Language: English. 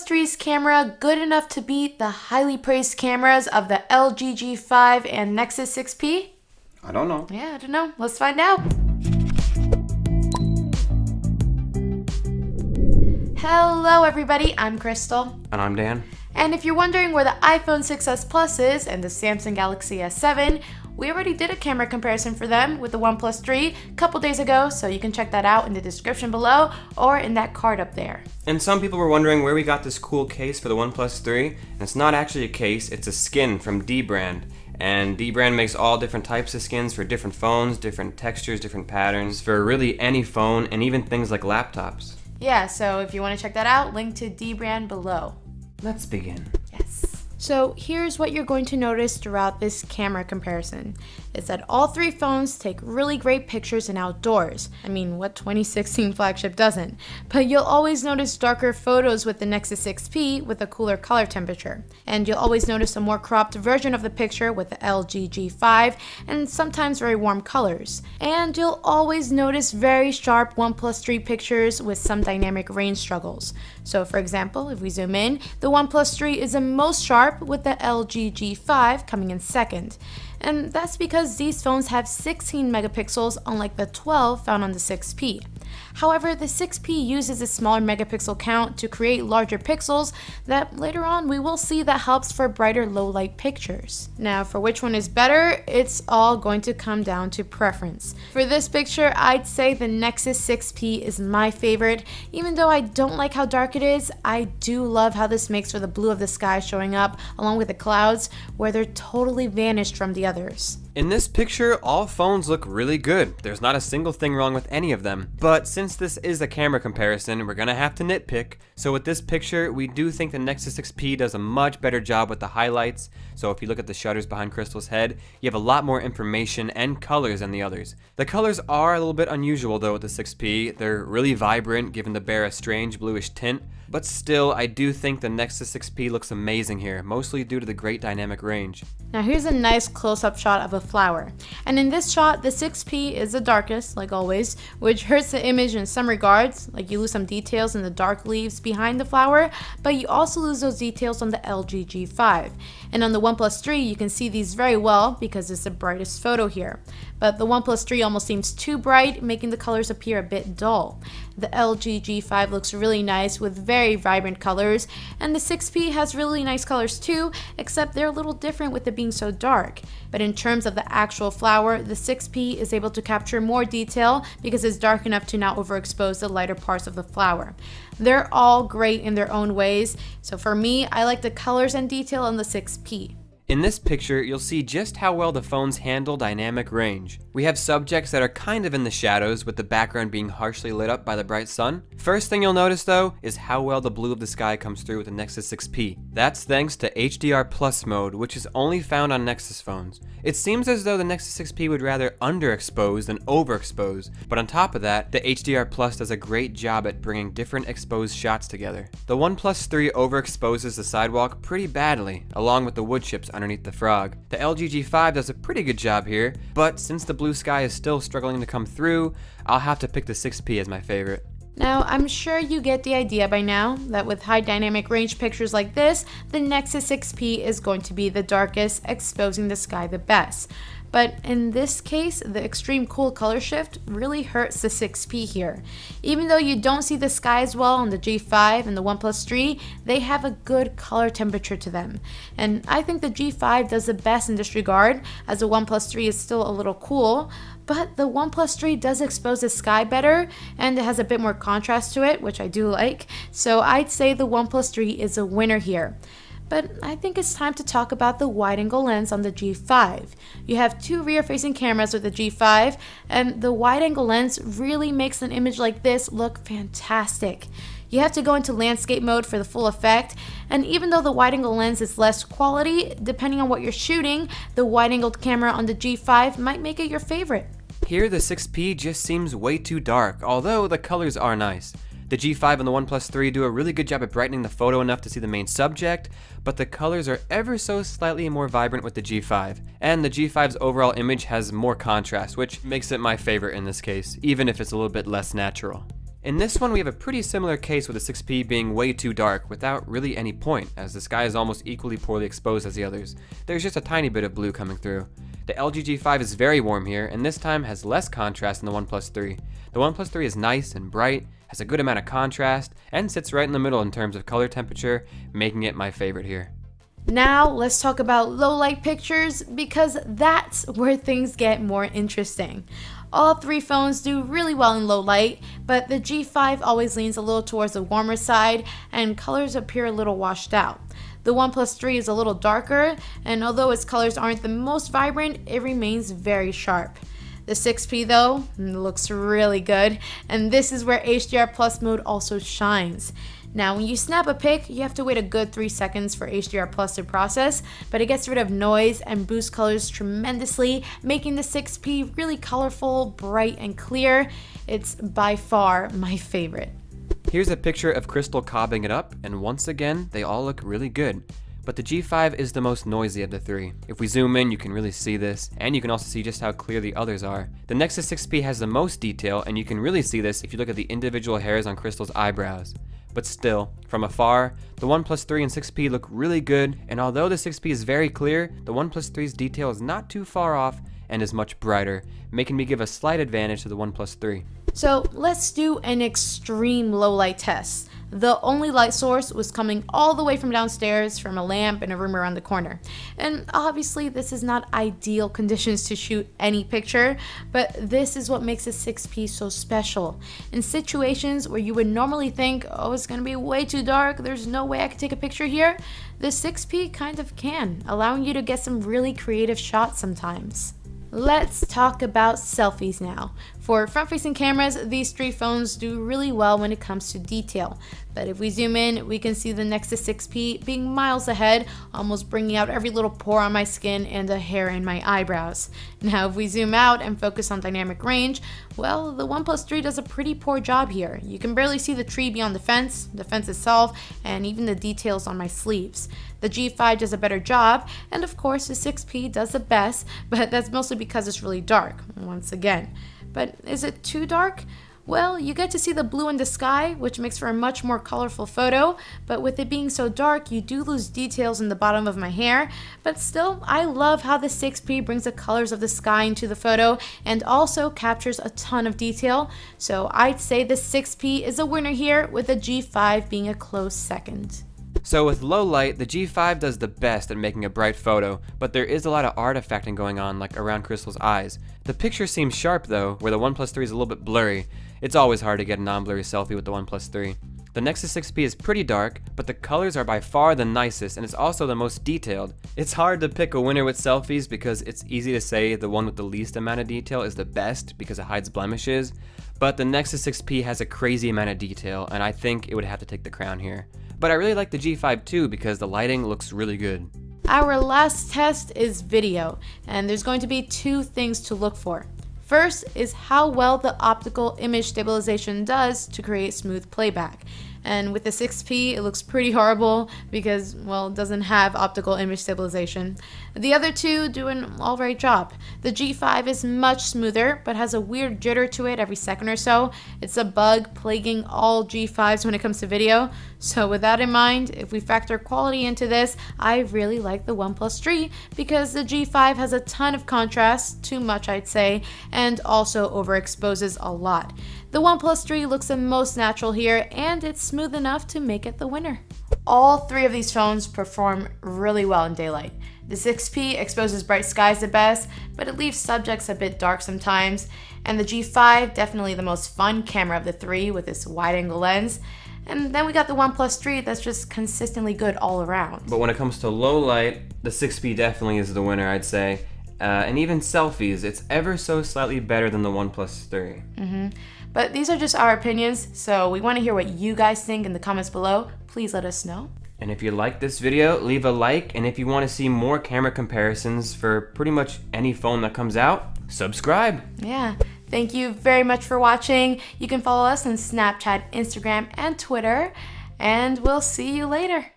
OnePlus 3's camera good enough to beat the highly praised cameras of the LG G5 and Nexus 6P? I don't know. Yeah, I don't know. Let's find out. Hello everybody, I'm Crystal. And I'm Dan. And if you're wondering where the iPhone 6s Plus is and the Samsung Galaxy S7, we already did a camera comparison for them with the OnePlus 3 a couple days ago, so you can check that out in the description below or in that card up there. And some people were wondering where we got this cool case for the OnePlus 3, and it's not actually a case, it's a skin from dbrand. And dbrand makes all different types of skins for different phones, different textures, different patterns, for really any phone, and even things like laptops. Yeah, so if you want to check that out, link to dbrand below. Let's begin. Yes. So here's what you're going to notice throughout this camera comparison. Is that all three phones take really great pictures in outdoors. I mean, what 2016 flagship doesn't? But you'll always notice darker photos with the Nexus 6P with a cooler color temperature. And you'll always notice a more cropped version of the picture with the LG G5 and sometimes very warm colors. And you'll always notice very sharp OnePlus 3 pictures with some dynamic range struggles. So for example, if we zoom in, the OnePlus 3 is the most sharp with the LG G5 coming in second. And that's because these phones have 16 megapixels unlike the 12 found on the 6P. However, the 6P uses a smaller megapixel count to create larger pixels that later on we will see that helps for brighter low light pictures. Now for which one is better, it's all going to come down to preference. For this picture, I'd say the Nexus 6P is my favorite. Even though I don't like how dark it is, I do love how this makes for the blue of the sky showing up along with the clouds where they're totally vanished from the others. In this picture, all phones look really good. There's not a single thing wrong with any of them. But since this is a camera comparison, we're gonna have to nitpick. So with this picture, we do think the Nexus 6P does a much better job with the highlights. So if you look at the shutters behind Crystal's head, you have a lot more information and colors than the others. The colors are a little bit unusual though with the 6P. They're really vibrant, giving the bear a strange bluish tint. But still, I do think the Nexus 6P looks amazing here, mostly due to the great dynamic range. Now here's a nice close-up shot of a flower. And in this shot, the 6P is the darkest, like always, which hurts the image in some regards, like you lose some details in the dark leaves behind the flower, but you also lose those details on the LG G5. And on the OnePlus 3, you can see these very well because it's the brightest photo here. But the OnePlus 3 almost seems too bright, making the colors appear a bit dull. The LG G5 looks really nice with very vibrant colors, and the 6P has really nice colors too, except they're a little different with it being so dark. But in terms of the actual flower, the 6P is able to capture more detail because it's dark enough to not overexpose the lighter parts of the flower. They're all great in their own ways, so for me, I like the colors and detail on the 6P. In this picture, you'll see just how well the phones handle dynamic range. We have subjects that are kind of in the shadows with the background being harshly lit up by the bright sun. First thing you'll notice though is how well the blue of the sky comes through with the Nexus 6P. That's thanks to HDR Plus mode, which is only found on Nexus phones. It seems as though the Nexus 6P would rather underexpose than overexpose, but on top of that, the HDR Plus does a great job at bringing different exposed shots together. The OnePlus 3 overexposes the sidewalk pretty badly, along with the wood chips underneath the frog. The LG G5 does a pretty good job here, but since the blue sky is still struggling to come through, I'll have to pick the 6P as my favorite. Now, I'm sure you get the idea by now that with high dynamic range pictures like this, the Nexus 6P is going to be the darkest, exposing the sky the best. But in this case, the extreme cool color shift really hurts the 6P here. Even though you don't see the sky as well on the G5 and the OnePlus 3, they have a good color temperature to them. And I think the G5 does the best in this regard, as the OnePlus 3 is still a little cool, but the OnePlus 3 does expose the sky better, and it has a bit more contrast to it, which I do like. So I'd say the OnePlus 3 is a winner here. But I think it's time to talk about the wide-angle lens on the G5. You have two rear-facing cameras with the G5, and the wide-angle lens really makes an image like this look fantastic. You have to go into landscape mode for the full effect, and even though the wide-angle lens is less quality, depending on what you're shooting, the wide-angled camera on the G5 might make it your favorite. Here the 6P just seems way too dark, although the colors are nice. The G5 and the OnePlus 3 do a really good job at brightening the photo enough to see the main subject, but the colors are ever so slightly more vibrant with the G5. And the G5's overall image has more contrast, which makes it my favorite in this case, even if it's a little bit less natural. In this one, we have a pretty similar case with the 6P being way too dark without really any point, as the sky is almost equally poorly exposed as the others. There's just a tiny bit of blue coming through. The LG G5 is very warm here, and this time has less contrast than the OnePlus 3. The OnePlus 3 is nice and bright, has a good amount of contrast, and sits right in the middle in terms of color temperature, making it my favorite here. Now let's talk about low light pictures, because that's where things get more interesting. All three phones do really well in low light, but the G5 always leans a little towards the warmer side and colors appear a little washed out. The OnePlus 3 is a little darker, and although its colors aren't the most vibrant, it remains very sharp. The 6P though looks really good, and this is where HDR Plus mode also shines. Now when you snap a pic, you have to wait a good 3 seconds for HDR Plus to process, but it gets rid of noise and boosts colors tremendously, making the 6P really colorful, bright, and clear. It's by far my favorite. Here's a picture of Crystal cobbing it up, and once again, they all look really good. But the G5 is the most noisy of the three. If we zoom in, you can really see this, and you can also see just how clear the others are. The Nexus 6P has the most detail, and you can really see this if you look at the individual hairs on Crystal's eyebrows. But still, from afar, the OnePlus 3 and 6P look really good, and although the 6P is very clear, the OnePlus 3's detail is not too far off and is much brighter, making me give a slight advantage to the OnePlus 3. So let's do an extreme low light test. The only light source was coming all the way from downstairs from a lamp in a room around the corner. And obviously this is not ideal conditions to shoot any picture, but this is what makes a 6P so special. In situations where you would normally think, oh, it's gonna be way too dark, there's no way I could take a picture here, the 6P kind of can, allowing you to get some really creative shots sometimes. Let's talk about selfies now. For front-facing cameras, these three phones do really well when it comes to detail. But if we zoom in, we can see the Nexus 6P being miles ahead, almost bringing out every little pore on my skin and a hair in my eyebrows. Now, if we zoom out and focus on dynamic range, well, the OnePlus 3 does a pretty poor job here. You can barely see the tree beyond the fence itself, and even the details on my sleeves. The G5 does a better job, and of course the 6P does the best, but that's mostly because it's really dark, once again. But is it too dark? Well, you get to see the blue in the sky, which makes for a much more colorful photo, but with it being so dark, you do lose details in the bottom of my hair. But still, I love how the 6P brings the colors of the sky into the photo and also captures a ton of detail. So I'd say the 6P is a winner here, with the G5 being a close second. So with low light, the G5 does the best at making a bright photo, but there is a lot of artifacting going on, like around Crystal's eyes. The picture seems sharp though, where the OnePlus 3 is a little bit blurry. It's always hard to get a non-blurry selfie with the OnePlus 3. The Nexus 6P is pretty dark, but the colors are by far the nicest, and it's also the most detailed. It's hard to pick a winner with selfies because it's easy to say the one with the least amount of detail is the best because it hides blemishes, but the Nexus 6P has a crazy amount of detail, and I think it would have to take the crown here. But I really like the G5 too because the lighting looks really good. Our last test is video, and there's going to be two things to look for. First is how well the optical image stabilization does to create smooth playback. And with the 6P, it looks pretty horrible because, well, it doesn't have optical image stabilization. The other two do an alright job. The G5 is much smoother, but has a weird jitter to it every second or so. It's a bug plaguing all G5s when it comes to video. So with that in mind, if we factor quality into this, I really like the OnePlus 3 because the G5 has a ton of contrast, too much I'd say, and also overexposes a lot. The OnePlus 3 looks the most natural here, and it's smooth enough to make it the winner. All three of these phones perform really well in daylight. The 6P exposes bright skies the best, but it leaves subjects a bit dark sometimes. And the G5, definitely the most fun camera of the three with its wide-angle lens. And then we got the OnePlus 3 that's just consistently good all around. But when it comes to low light, the 6P definitely is the winner, I'd say. And even selfies, it's ever so slightly better than the OnePlus 3. But these are just our opinions, so we want to hear what you guys think in the comments below. Please let us know. And if you like this video, leave a like, and if you want to see more camera comparisons for pretty much any phone that comes out, subscribe. Yeah, thank you very much for watching. You can follow us on Snapchat, Instagram, and Twitter, and we'll see you later.